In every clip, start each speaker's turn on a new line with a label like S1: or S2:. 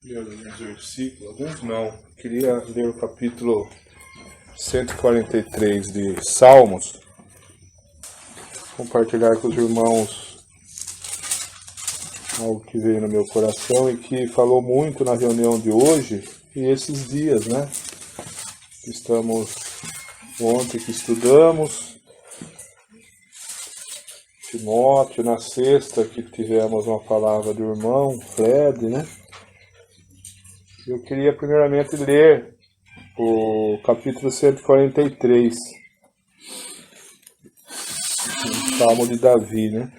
S1: Ler alguns versículos, alguns não. Queria ler o capítulo 143 de Salmos, compartilhar com os irmãos algo que veio no meu coração e que falou muito na reunião de hoje e esses dias, né? Estamos ontem que estudamos Timóteo, na sexta que tivemos uma palavra do irmão Fred, né? Eu queria primeiramente ler o capítulo 143, o Salmo de Davi, né?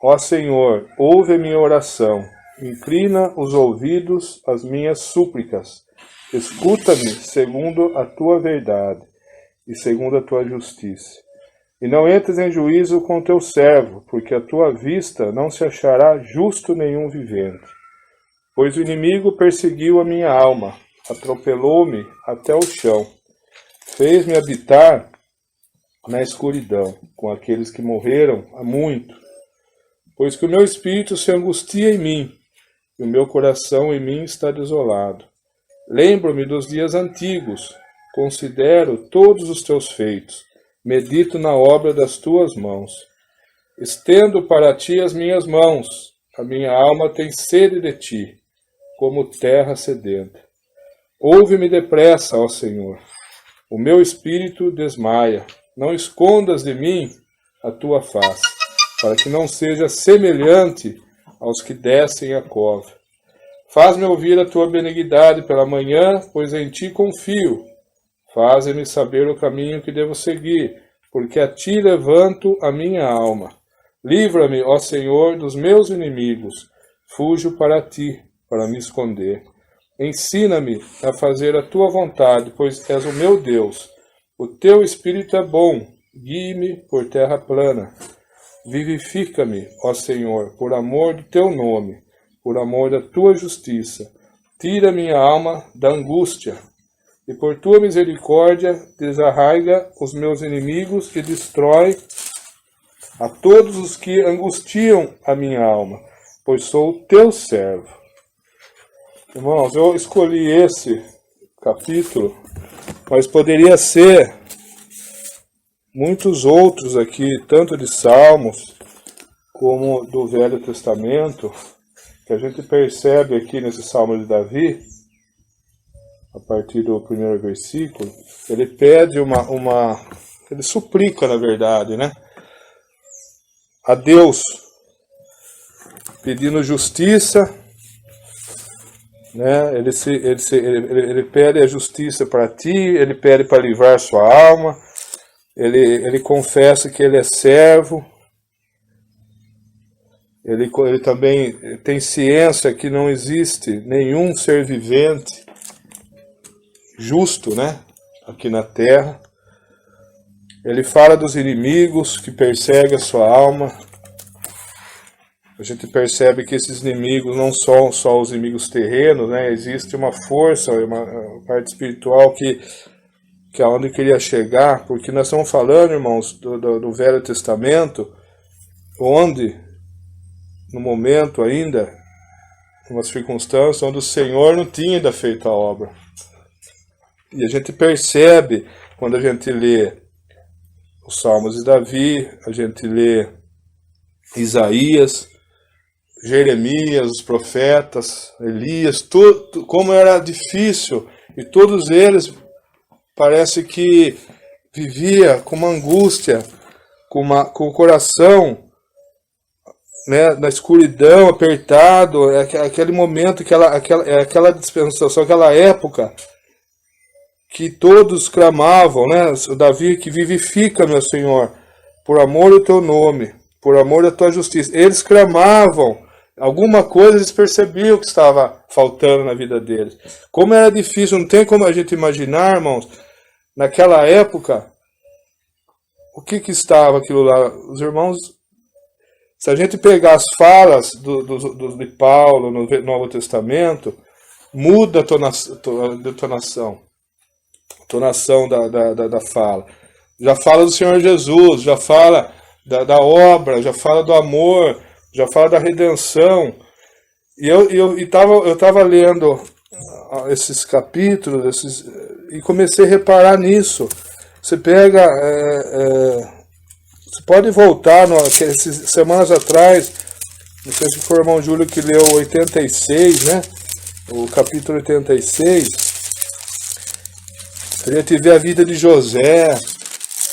S1: Ó Senhor, ouve a minha oração, inclina os ouvidos às minhas súplicas, escuta-me segundo a tua verdade e segundo a tua justiça. E não entres em juízo com teu servo, porque a tua vista não se achará justo nenhum vivente. Pois o inimigo perseguiu a minha alma, atropelou-me até o chão, fez-me habitar na escuridão, com aqueles que morreram há muito. Pois que o meu espírito se angustia em mim, e o meu coração em mim está desolado. Lembro-me dos dias antigos, considero todos os teus feitos, medito na obra das tuas mãos. Estendo para ti as minhas mãos, a minha alma tem sede de ti, como terra sedenta. Ouve-me depressa, ó Senhor. O meu espírito desmaia. Não escondas de mim a tua face, para que não seja semelhante aos que descem a cova. Faz-me ouvir a tua benignidade pela manhã, pois em ti confio. Faze-me saber o caminho que devo seguir, porque a ti levanto a minha alma. Livra-me, ó Senhor, dos meus inimigos. Fujo para ti, para me esconder. Ensina-me a fazer a tua vontade, pois és o meu Deus. O teu Espírito é bom, guie-me por terra plana. Vivifica-me, ó Senhor, por amor do teu nome, por amor da tua justiça. Tira minha alma da angústia, e por tua misericórdia desarraiga os meus inimigos e destrói a todos os que angustiam a minha alma, pois sou teu servo. Irmãos, eu escolhi esse capítulo, mas poderia ser muitos outros aqui, tanto de Salmos como do Velho Testamento, que a gente percebe aqui nesse Salmo de Davi, a partir do primeiro versículo, ele pede ele suplica, na verdade, né, a Deus, pedindo justiça, né? Ele pede a justiça para ti, ele pede para livrar sua alma, ele confessa que ele é servo, ele também tem ciência que não existe nenhum ser vivente justo, né? Aqui na terra. Ele fala dos inimigos que perseguem a sua alma. A gente percebe que esses inimigos não são só os inimigos terrenos, né? Existe uma força, uma parte espiritual que é onde eu queria chegar, porque nós estamos falando, irmãos, do Velho Testamento, onde, no momento ainda, uma circunstância onde o Senhor não tinha ainda feito a obra. E a gente percebe, quando a gente lê os Salmos de Davi, a gente lê Isaías, Jeremias, os profetas, Elias, tudo, como era difícil, e todos eles parece que vivia com uma angústia, com o coração, né, na escuridão, apertado, aquele momento, aquela dispensação, aquela época que todos clamavam, né, o Davi, que vivifica, meu Senhor, por amor do teu nome, por amor da tua justiça. Eles clamavam. Alguma coisa eles percebiam que estava faltando na vida deles. Como era difícil, não tem como a gente imaginar, irmãos, naquela época, o que estava aquilo lá? Os irmãos, se a gente pegar as falas de Paulo no Novo Testamento, muda a entonação da fala. Já fala do Senhor Jesus, já fala da obra, já fala do amor, já fala da redenção. E eu tava lendo esses capítulos, e comecei a reparar nisso. Você pega, você pode voltar, semanas atrás, não sei se foi o irmão Júlio que leu 86, né? O capítulo 86. A gente vê a vida de José,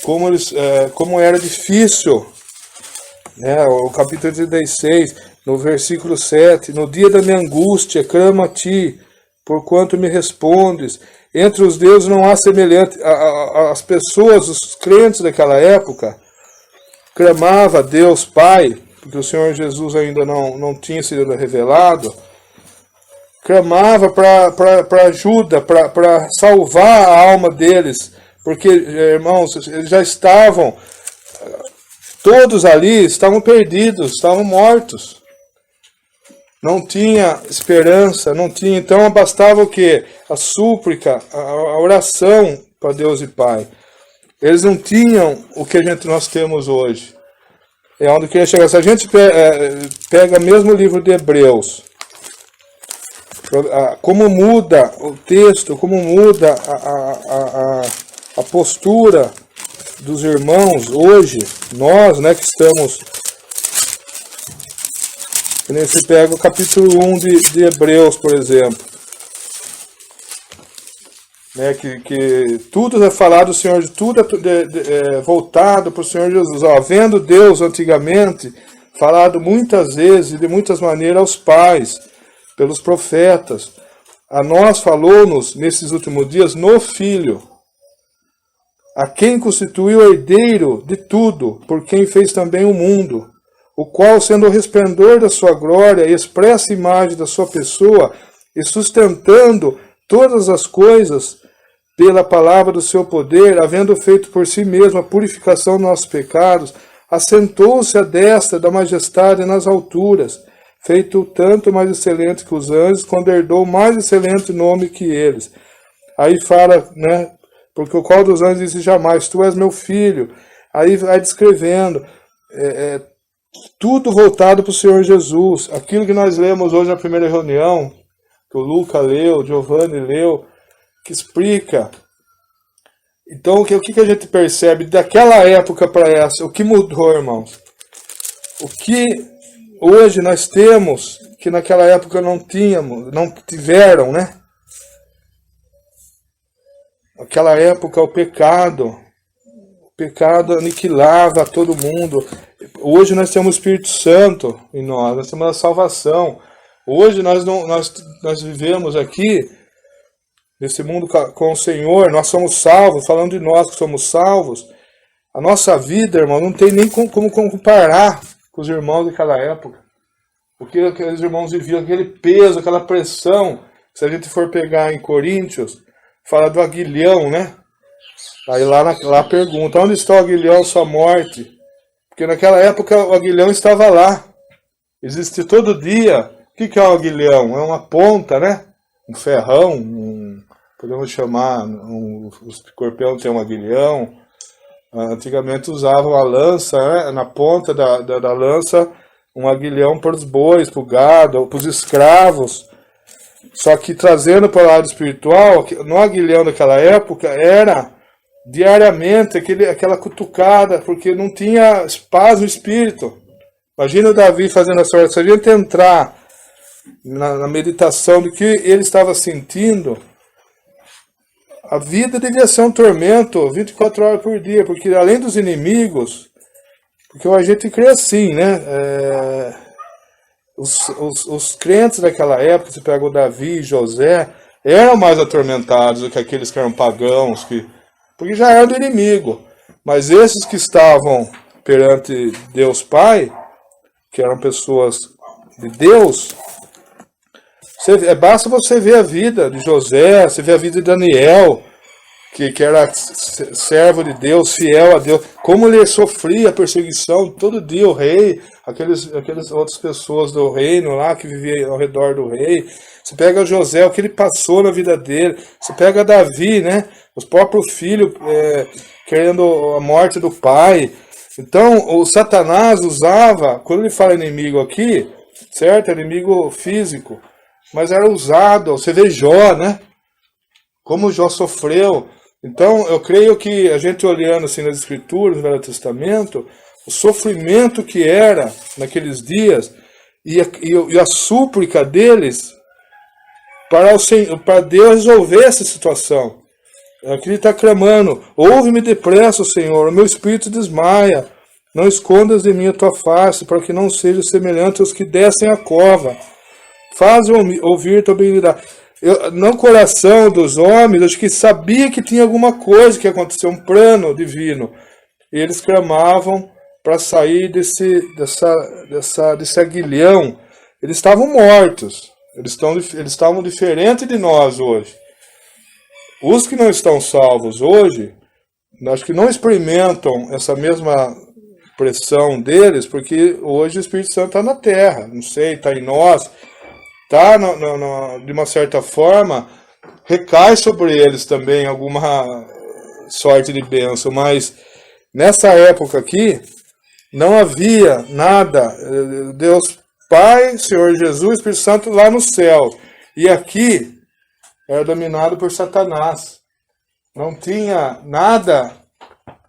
S1: como era difícil, né? O capítulo 86, no versículo 7, no dia da minha angústia, clamo a ti, porquanto me respondes. Entre os deuses não há semelhante. As pessoas, os crentes daquela época, clamava a Deus Pai, porque o Senhor Jesus ainda não tinha sido revelado, clamava para ajuda, para salvar a alma deles, porque, irmãos, eles já estavam, todos ali estavam perdidos, estavam mortos. Não tinha esperança, não tinha. Então bastava o quê? A súplica, a oração para Deus e Pai. Eles não tinham o que nós temos hoje. É onde eu queria chegar. Se a gente pega mesmo o livro de Hebreus, como muda o texto, como muda a postura dos irmãos hoje, nós, né, que estamos... Você pega o capítulo 1 de Hebreus, por exemplo, né, que tudo é falado do Senhor, tudo é voltado para o Senhor Jesus. Vendo Deus antigamente, falado muitas vezes e de muitas maneiras aos pais, pelos profetas. A nós falou-nos, nesses últimos dias, no Filho, a quem constituiu herdeiro de tudo, por quem fez também o mundo, o qual, sendo o resplendor da sua glória e expressa imagem da sua pessoa, e sustentando todas as coisas pela palavra do seu poder, havendo feito por si mesmo a purificação dos nossos pecados, assentou-se à destra da majestade nas alturas, feito tanto mais excelente que os anjos, quando herdou mais excelente nome que eles. Aí fala, né, porque o qual dos anjos disse jamais, tu és meu filho. Aí vai descrevendo, tudo voltado para o Senhor Jesus. Aquilo que nós lemos hoje na primeira reunião, que o Luca leu, o Giovanni leu, que explica. Então, o que a gente percebe daquela época para essa? O que mudou, irmãos? O que hoje nós temos, que naquela época não tiveram, né? Naquela época o pecado aniquilava todo mundo. Hoje nós temos o Espírito Santo em nós temos a salvação. Hoje nós vivemos aqui, nesse mundo com o Senhor, nós somos salvos, falando de nós que somos salvos. A nossa vida, irmão, não tem nem como comparar com os irmãos daquela época. Porque aqueles irmãos viviam aquele peso, aquela pressão. Se a gente for pegar em Coríntios, fala do aguilhão, né? Aí lá pergunta, onde está o aguilhão, sua morte? Porque naquela época o aguilhão estava lá. Existe todo dia. O que é o aguilhão? É uma ponta, né? Um ferrão, podemos chamar, o escorpião tem um aguilhão. Antigamente usavam a lança, né? Na ponta da lança, um aguilhão para os bois, para o gado, para os escravos. Só que trazendo para o lado espiritual, no aguilhão daquela época era diariamente aquela cutucada, porque não tinha paz no espírito. Imagina o Davi fazendo essa oração. Se a gente entrar na meditação do que ele estava sentindo, a vida devia ser um tormento 24 horas por dia, porque além dos inimigos, porque a gente crê assim, né? Os crentes daquela época, se pega o Davi e José, eram mais atormentados do que aqueles que eram pagãos, porque já eram do inimigo. Mas esses que estavam perante Deus Pai, que eram pessoas de Deus, basta você ver a vida de José, você ver a vida de Daniel, que era servo de Deus, fiel a Deus, como ele sofria a perseguição todo dia, o rei, aquelas outras pessoas do reino lá que viviam ao redor do rei. Você pega José, o que ele passou na vida dele. Você pega Davi, né? Os próprios filhos querendo a morte do pai. Então, o Satanás usava, quando ele fala inimigo aqui, certo? Inimigo físico, mas era usado. Você vê Jó, né? Como Jó sofreu. Então, eu creio que a gente olhando assim nas Escrituras, no Velho Testamento, o sofrimento que era naqueles dias e a súplica deles para Deus resolver essa situação. Aqui ele está clamando: ouve-me depressa, Senhor, o meu espírito desmaia. Não escondas de mim a tua face, para que não seja semelhante aos que descem a cova. Faz-me ouvir tua benignidade. No coração dos homens, acho que sabia que tinha alguma coisa que aconteceu, um plano divino. E eles clamavam para sair desse aguilhão. Eles estavam mortos. Eles estavam diferentes de nós hoje. Os que não estão salvos hoje, acho que não experimentam essa mesma pressão deles, porque hoje o Espírito Santo está na terra, não sei, está em nós, está de uma certa forma, recai sobre eles também alguma sorte de bênção, mas nessa época aqui, não havia nada, Deus Pai, Senhor Jesus, Espírito Santo lá no céu, e aqui era dominado por Satanás, não tinha nada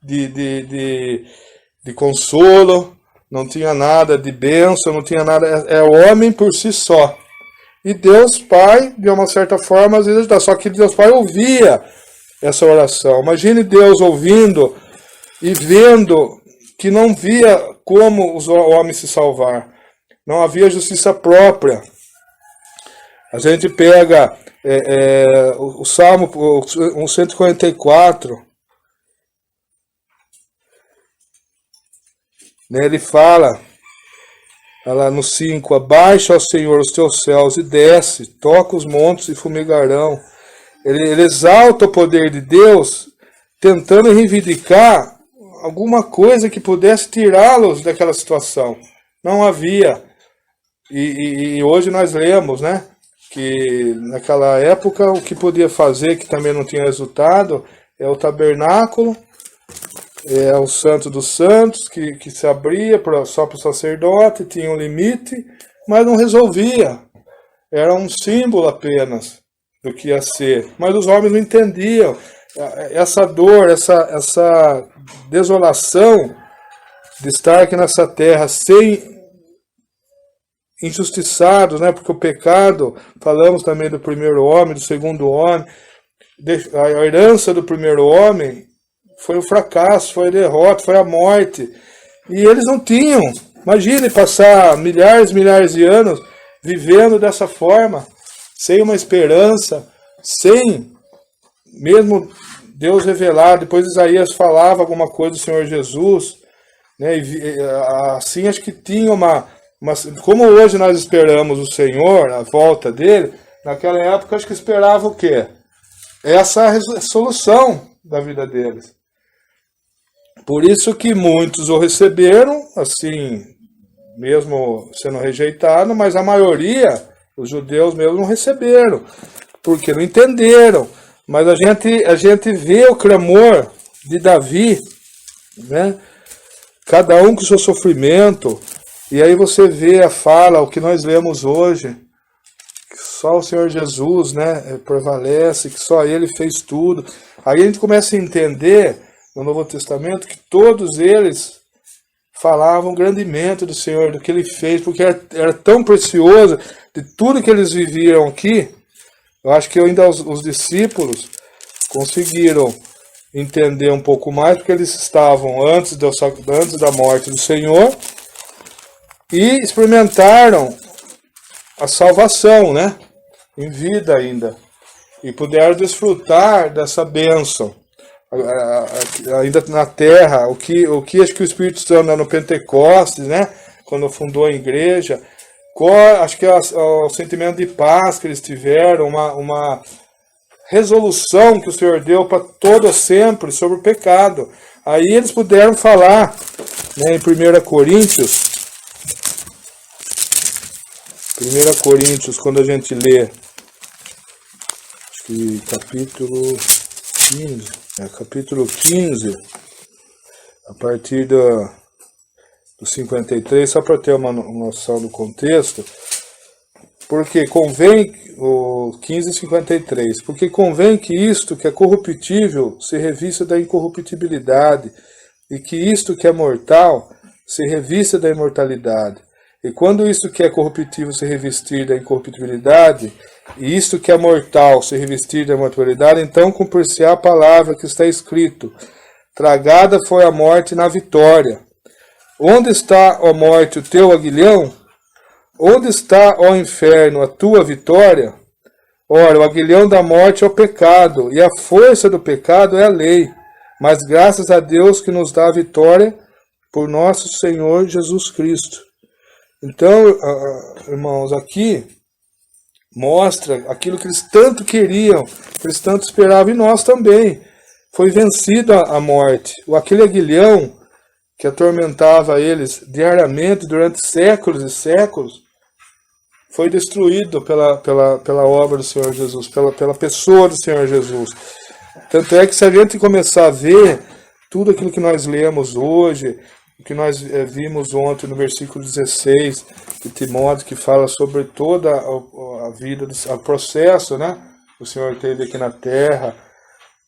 S1: de consolo, não tinha nada de bênção, não tinha nada, é homem por si só. E Deus Pai, de uma certa forma, às vezes, só que Deus Pai ouvia essa oração. Imagine Deus ouvindo e vendo que não via como os homens se salvar. Não havia justiça própria. A gente pega o Salmo 144, né, ele fala, lá no 5, abaixa, ó Senhor, os teus céus e desce, toca os montes e fumigarão. Ele exalta o poder de Deus, tentando reivindicar alguma coisa que pudesse tirá-los daquela situação. Não havia. E hoje nós lemos, né, que naquela época o que podia fazer, que também não tinha resultado, é o tabernáculo, é o Santo dos Santos, que se abria só para o sacerdote, tinha um limite, mas não resolvia. Era um símbolo apenas do que ia ser. Mas os homens não entendiam. Essa dor, essa desolação de estar aqui nessa terra sem injustiçados, né? Porque o pecado, falamos também do primeiro homem, do segundo homem, a herança do primeiro homem foi o fracasso, foi a derrota, foi a morte. E eles não tinham. Imagine passar milhares de anos vivendo dessa forma, sem uma esperança, sem mesmo Deus revelar. Depois Isaías falava alguma coisa do Senhor Jesus, né? E assim acho que tinha como hoje nós esperamos o Senhor, a volta dele, naquela época acho que esperava o quê? Essa solução da vida deles. Por isso que muitos o receberam, assim, mesmo sendo rejeitado, mas a maioria, os judeus mesmo, não receberam, porque não entenderam. Mas a gente vê o clamor de Davi, né? Cada um com o seu sofrimento, e aí você vê a fala, o que nós lemos hoje, que só o Senhor Jesus, né, prevalece, que só Ele fez tudo. Aí a gente começa a entender no Novo Testamento que todos eles falavam grandemente do Senhor, do que Ele fez, porque era tão precioso de tudo que eles viviam aqui. Eu acho que ainda os discípulos conseguiram entender um pouco mais, porque eles estavam antes da morte do Senhor e experimentaram a salvação, né? Em vida ainda. E puderam desfrutar dessa bênção. Ainda na terra, o que acho que o Espírito Santo no Pentecostes, né? Quando fundou a igreja, acho que o sentimento de paz que eles tiveram, uma resolução que o Senhor deu para todo sempre sobre o pecado. Aí eles puderam falar, né, em 1 Coríntios, quando a gente lê, acho que capítulo 15, a partir do 53, só para ter uma noção do contexto, porque convém, o 15:53, porque convém que isto que é corruptível se revista da incorruptibilidade, e que isto que é mortal se revista da imortalidade. E quando isto que é corruptível se revestir da incorruptibilidade, e isto que é mortal se revestir da imortalidade, então cumprir-se-á a palavra que está escrito: tragada foi a morte na vitória. Onde está, ó morte, o teu aguilhão? Onde está, ó inferno, a tua vitória? Ora, o aguilhão da morte é o pecado, e a força do pecado é a lei. Mas graças a Deus que nos dá a vitória por nosso Senhor Jesus Cristo. Então, irmãos, aqui mostra aquilo que eles tanto queriam, que eles tanto esperavam, e nós também. Foi vencida a morte. Aquele aguilhão que atormentava eles diariamente durante séculos e séculos, foi destruído pela obra do Senhor Jesus, pela pessoa do Senhor Jesus. Tanto é que se a gente começar a ver tudo aquilo que nós lemos hoje, o que nós vimos ontem no versículo 16 de Timóteo, que fala sobre toda a vida, o processo, né? O Senhor teve aqui na terra,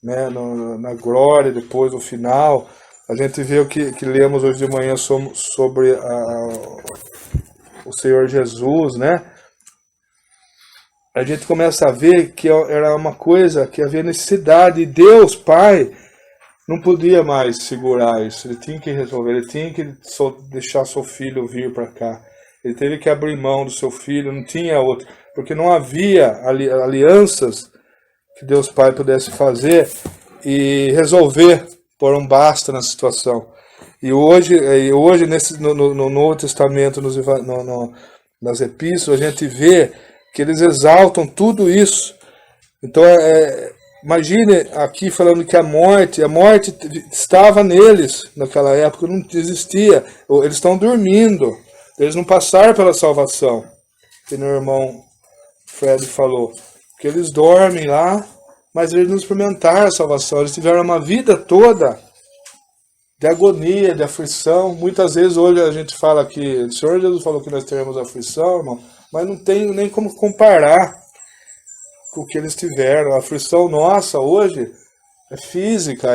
S1: né? Na glória, depois no final. A gente vê o que lemos hoje de manhã sobre o Senhor Jesus, né? A gente começa a ver que era uma coisa que havia necessidade, e Deus, Pai, não podia mais segurar isso. Ele tinha que resolver, ele tinha que deixar seu filho vir para cá. Ele teve que abrir mão do seu filho, não tinha outro, porque não havia alianças que Deus Pai pudesse fazer e resolver por um basta na situação. E hoje no Novo Testamento, nas epístolas, a gente vê que eles exaltam tudo isso. Então, imagine aqui falando que a morte estava neles naquela época, não existia. Eles estão dormindo, eles não passaram pela salvação, que meu irmão Fred falou, que eles dormem lá, mas eles não experimentaram a salvação. Eles tiveram uma vida toda de agonia, de aflição. Muitas vezes hoje a gente fala que o Senhor Jesus falou que nós teremos aflição, irmão, mas não tem nem como comparar com o que eles tiveram. A aflição nossa hoje é física,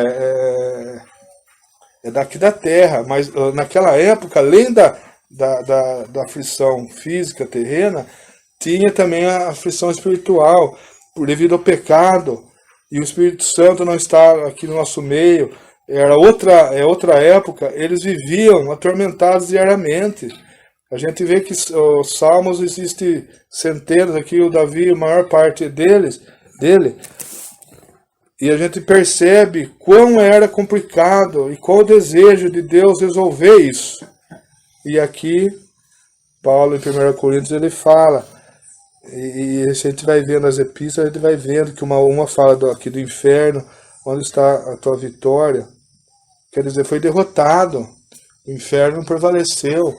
S1: é daqui da terra, mas naquela época, além da aflição física terrena, tinha também a aflição espiritual, devido ao pecado, e o Espírito Santo não está aqui no nosso meio. Era outra época, eles viviam atormentados diariamente. A gente vê que os Salmos existem centenas, aqui o Davi, a maior parte dele, e a gente percebe quão era complicado e qual o desejo de Deus resolver isso. E aqui, Paulo, em 1 Coríntios, ele fala, e a gente vai vendo as epístolas, a gente vai vendo que uma fala aqui do inferno, onde está a tua vitória, quer dizer, foi derrotado, o inferno não prevaleceu.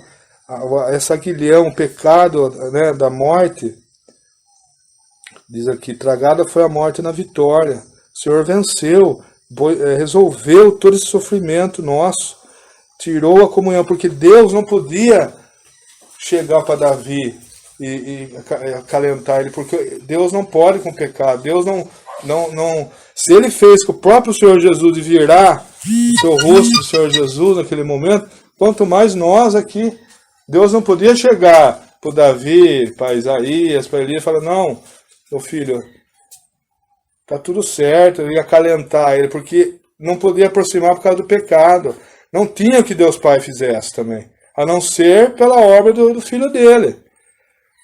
S1: Essa aguilhão, o pecado, né, da morte, diz aqui, tragada foi a morte na vitória. O Senhor venceu, resolveu todo esse sofrimento nosso, tirou a comunhão, porque Deus não podia chegar para Davi e acalentar ele, porque Deus não pode com o pecado. Deus não, se ele fez com o próprio Senhor Jesus de virar o seu rosto do Senhor Jesus naquele momento, quanto mais nós aqui. Deus não podia chegar para o Davi, para Isaías, para Elias e falar, não, meu filho, está tudo certo, eu ia acalentar ele, porque não podia aproximar por causa do pecado. Não tinha que Deus Pai fizesse também, a não ser pela obra do filho dele.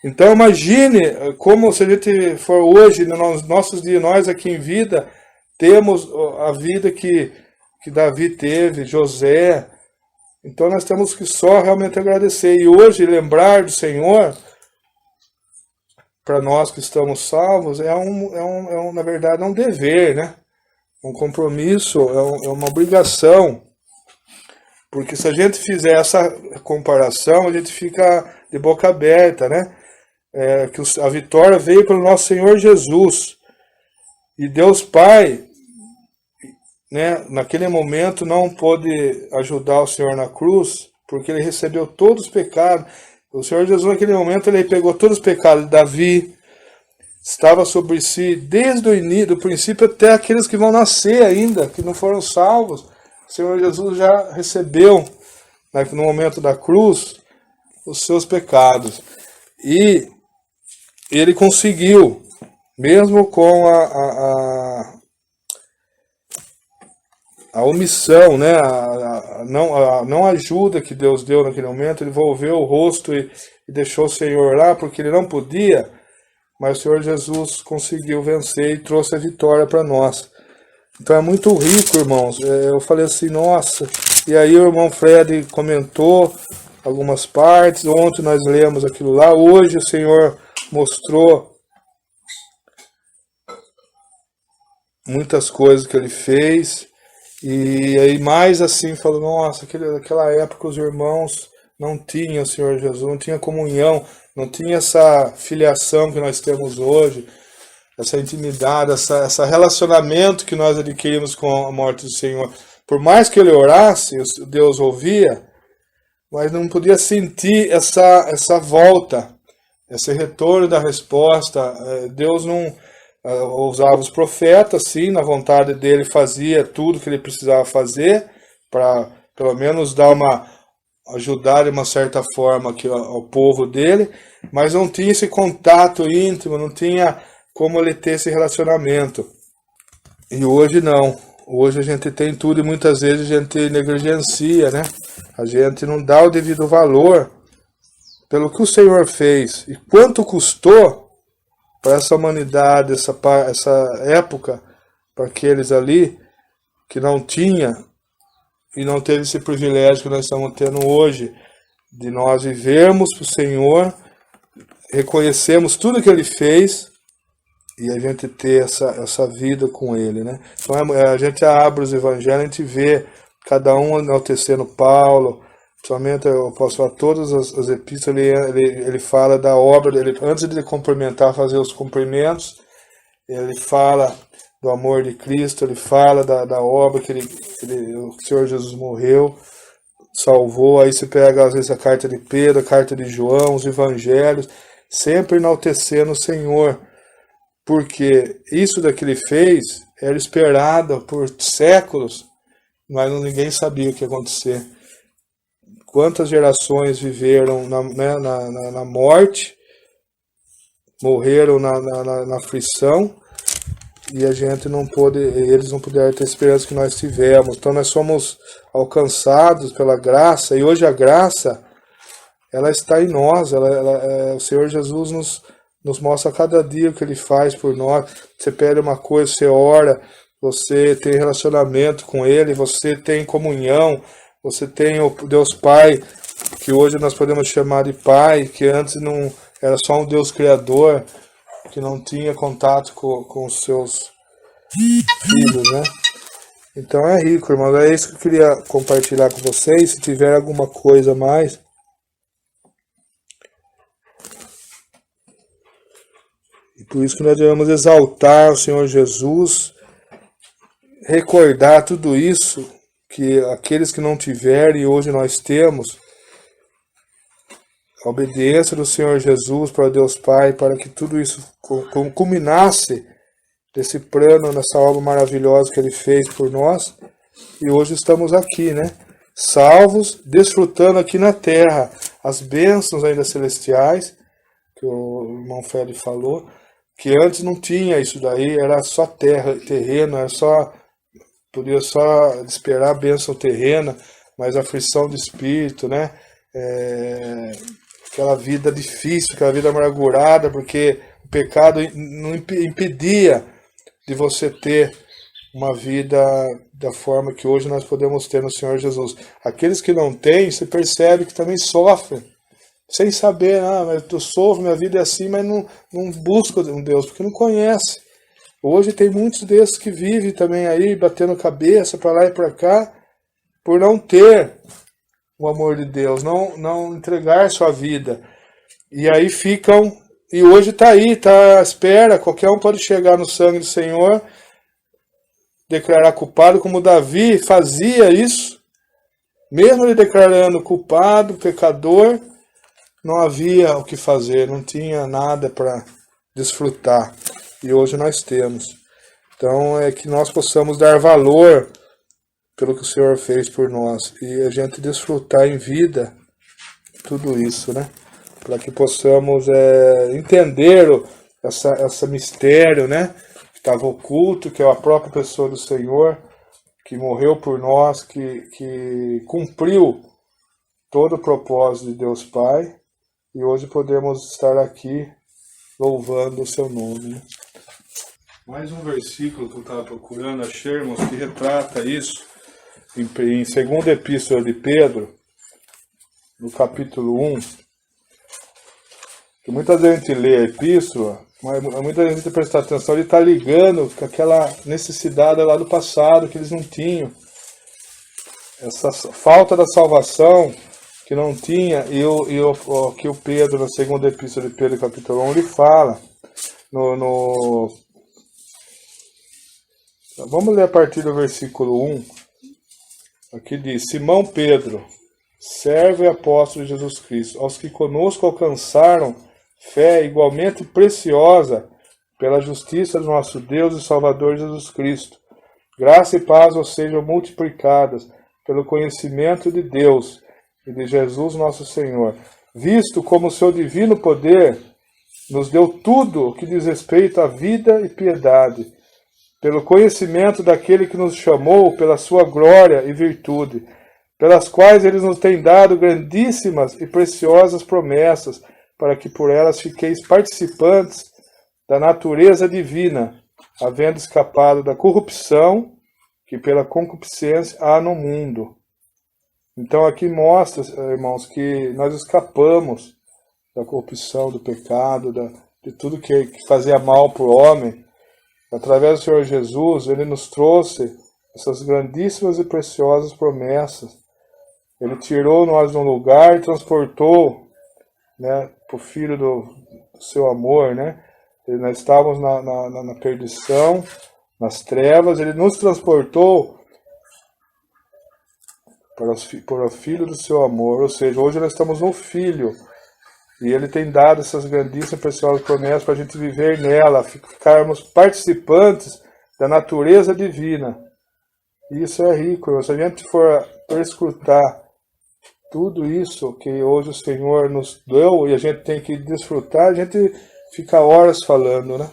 S1: Então imagine como, se a gente for hoje, nos nossos dias, nós aqui em vida, temos a vida que Davi teve, José. Então nós temos que só realmente agradecer. E hoje lembrar do Senhor, para nós que estamos salvos, na verdade é um dever, né? Um compromisso, é uma obrigação. Porque se a gente fizer essa comparação, a gente fica de boca aberta, né? Que a vitória veio pelo nosso Senhor Jesus. E Deus Pai, né, naquele momento não pôde ajudar o Senhor na cruz, porque ele recebeu todos os pecados. O Senhor Jesus, naquele momento, ele pegou todos os pecados de Davi, estava sobre si desde o início, do princípio até aqueles que vão nascer ainda, que não foram salvos. O Senhor Jesus já recebeu, no momento da cruz, os seus pecados. E ele conseguiu, mesmo com a omissão, né? a não ajuda que Deus deu naquele momento, ele volveu o rosto e deixou o Senhor lá, porque ele não podia, mas o Senhor Jesus conseguiu vencer e trouxe a vitória para nós. Então é muito rico, irmãos. Eu falei assim, nossa, e aí o irmão Fred comentou algumas partes, ontem nós lemos aquilo lá, hoje o Senhor mostrou muitas coisas que ele fez, e aí mais assim, falou, nossa, naquela época os irmãos não tinham o Senhor Jesus, não tinha comunhão, não tinha essa filiação que nós temos hoje, essa intimidade, esse relacionamento que nós adquirimos com a morte do Senhor. Por mais que ele orasse, Deus ouvia, mas não podia sentir essa volta, esse retorno da resposta. Deus não usava os profetas, sim, na vontade dele fazia tudo que ele precisava fazer, para pelo menos ajudar de uma certa forma aqui ao povo dele, mas não tinha esse contato íntimo, não tinha como ele ter esse relacionamento. E hoje não. Hoje a gente tem tudo e muitas vezes a gente negligencia, né? A gente não dá o devido valor pelo que o Senhor fez e quanto custou para essa humanidade, essa época, para aqueles ali que não tinha e não teve esse privilégio que nós estamos tendo hoje, de nós vivermos para o Senhor, reconhecemos tudo que Ele fez e a gente ter essa vida com Ele, né? Então a gente abre os evangelhos, a gente vê cada um enaltecendo Paulo, somente eu posso falar todas as epístolas, ele fala da obra dele, antes de ele cumprimentar, fazer os cumprimentos, ele fala do amor de Cristo, ele fala da obra que o Senhor Jesus morreu, salvou. Aí você pega às vezes a carta de Pedro, a carta de João, os evangelhos, sempre enaltecendo o Senhor, porque isso que ele fez era esperado por séculos, mas ninguém sabia o que ia acontecer. Quantas gerações viveram na morte, morreram na aflição, e a gente eles não puderam ter a esperança que nós tivemos. Então nós somos alcançados pela graça, e hoje a graça, ela está em nós. O Senhor Jesus nos mostra a cada dia o que Ele faz por nós. Você pede uma coisa, você ora, você tem relacionamento com Ele, você tem comunhão, você tem o Deus Pai, que hoje nós podemos chamar de Pai, que antes não era só um Deus Criador, que não tinha contato com os seus filhos, né? Então é rico, irmão. É isso que eu queria compartilhar com vocês. Se tiver alguma coisa a mais. E por isso que nós devemos exaltar o Senhor Jesus, recordar tudo isso, que aqueles que não tiverem, hoje nós temos, a obediência do Senhor Jesus para Deus Pai, para que tudo isso culminasse desse plano, nessa obra maravilhosa que Ele fez por nós. E hoje estamos aqui, né? Salvos, desfrutando aqui na terra as bênçãos ainda celestiais, que o irmão Félix falou, que antes não tinha isso daí, era só terreno, podia só esperar a bênção terrena, mas a aflição de espírito, né? Aquela vida difícil, aquela vida amargurada, porque o pecado não impedia de você ter uma vida da forma que hoje nós podemos ter no Senhor Jesus. Aqueles que não têm, você percebe que também sofrem, sem saber, mas eu sofro, minha vida é assim, mas não busco um Deus, porque não conhece. Hoje tem muitos desses que vivem também aí, batendo cabeça para lá e para cá, por não ter o amor de Deus, não entregar sua vida. E aí ficam, e hoje está aí, está à espera, qualquer um pode chegar no sangue do Senhor, declarar culpado, como Davi fazia isso, Mesmo ele declarando culpado, pecador, não havia o que fazer, não tinha nada para desfrutar. E hoje nós temos. Então é que nós possamos dar valor pelo que o Senhor fez por nós. E a gente desfrutar em vida tudo isso, né? Para que possamos entender esse mistério, né? Que estava oculto, que é a própria pessoa do Senhor, que morreu por nós, que cumpriu todo o propósito de Deus Pai. E hoje podemos estar aqui louvando o seu nome, né? Mais um versículo que eu estava procurando, achei, irmãos, que retrata isso em segunda epístola de Pedro, no capítulo 1, que muitas vezes a gente lê a epístola, mas muita gente presta atenção, ele está ligando com aquela necessidade lá do passado que eles não tinham. Essa falta da salvação que não tinha, que o Pedro, na segunda epístola de Pedro, capítulo 1, ele fala, vamos ler a partir do versículo 1, aqui diz: Simão Pedro, servo e apóstolo de Jesus Cristo, aos que conosco alcançaram fé igualmente preciosa pela justiça do nosso Deus e Salvador Jesus Cristo. Graça e paz vos sejam multiplicadas pelo conhecimento de Deus e de Jesus nosso Senhor, visto como o seu divino poder nos deu tudo o que diz respeito à vida e piedade, pelo conhecimento daquele que nos chamou pela sua glória e virtude, pelas quais ele nos tem dado grandíssimas e preciosas promessas, para que por elas fiqueis participantes da natureza divina, havendo escapado da corrupção que pela concupiscência há no mundo. Então aqui mostra, irmãos, que nós escapamos da corrupção, do pecado, de tudo que fazia mal para o homem. Através do Senhor Jesus, Ele nos trouxe essas grandíssimas e preciosas promessas. Ele tirou nós de um lugar e transportou, né, para o Filho do seu amor, né? Nós estávamos na perdição, nas trevas, Ele nos transportou para o Filho do seu amor. Ou seja, hoje nós estamos no Filho. E Ele tem dado essas grandíssimas e preciosas promessas para a gente viver nela, ficarmos participantes da natureza divina. E isso é rico, irmão. Se a gente for escutar tudo isso que hoje o Senhor nos deu e a gente tem que desfrutar, a gente fica horas falando, né?